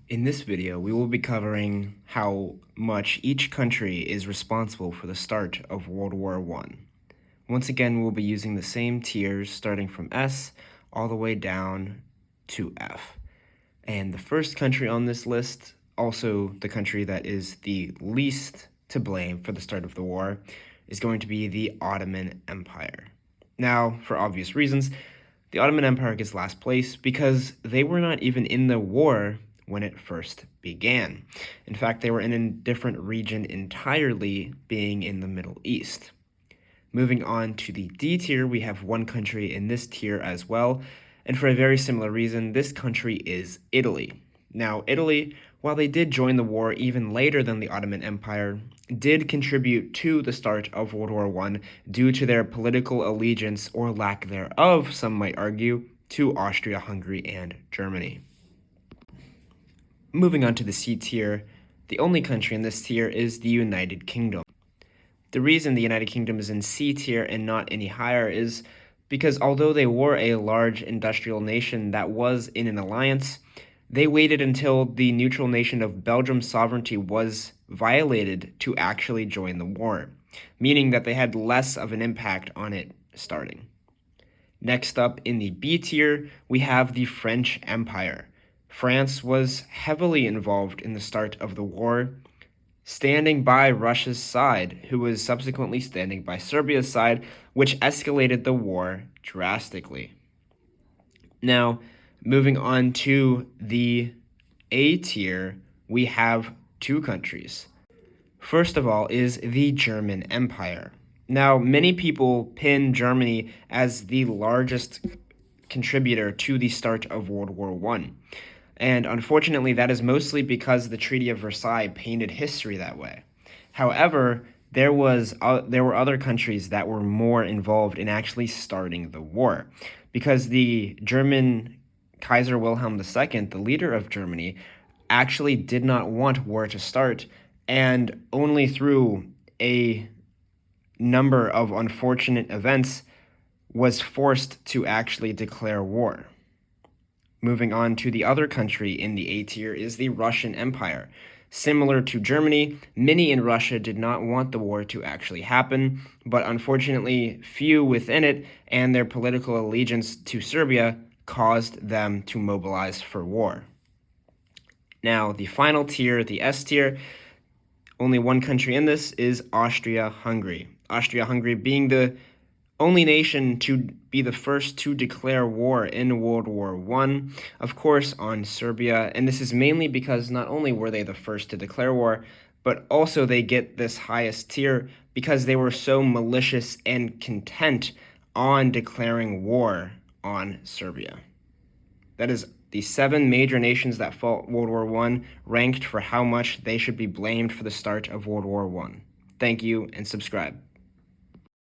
In this video, we will be covering how much each country is responsible for the start of World War I. Once again, we'll be using the same tiers starting from S all the way down to F. And the first country on this list, also the country that is the least to blame for the start of the war, is going to be the Ottoman Empire. Now, for obvious reasons, the Ottoman Empire gets last place because they were not even in the war when it first began. In fact, they were in a different region entirely, being in the Middle East. Moving on to the D tier, we have one country in this tier as well, and for a very similar reason, this country is Italy. Now, Italy, while they did join the war even later than the Ottoman Empire, did contribute to the start of World War I due to their political allegiance, or lack thereof, some might argue, to Austria, Hungary, and Germany. Moving on to the C tier, the only country in this tier is the United Kingdom. The reason the United Kingdom is in C tier and not any higher is because although they were a large industrial nation that was in an alliance, they waited until the neutral nation of Belgium's sovereignty was violated to actually join the war, meaning that they had less of an impact on it starting. Next up in the B tier, we have the French Empire. France was heavily involved in the start of the war, standing by Russia's side, who was subsequently standing by Serbia's side, which escalated the war drastically. Now, moving on to the A tier, we have two countries. First of all is the German Empire. Now, many people pin Germany as the largest contributor to the start of World War I. And unfortunately, that is mostly because the Treaty of Versailles painted history that way. However, there were other countries that were more involved in actually starting the war, because the German Kaiser Wilhelm II, the leader of Germany, actually did not want war to start, and only through a number of unfortunate events was forced to actually declare war. Moving on to the other country in the A tier is the Russian Empire. Similar to Germany, many in Russia did not want the war to actually happen, but unfortunately, few within it and their political allegiance to Serbia caused them to mobilize for war. Now, the final tier, the S tier, only one country in this is Austria-Hungary. Austria-Hungary being the only nation to be the first to declare war in World War I, of course, on Serbia. And this is mainly because not only were they the first to declare war, but also they get this highest tier because they were so malicious and content on declaring war on Serbia. That is the 7 major nations that fought World War I ranked for how much they should be blamed for the start of World War I. Thank you, and subscribe.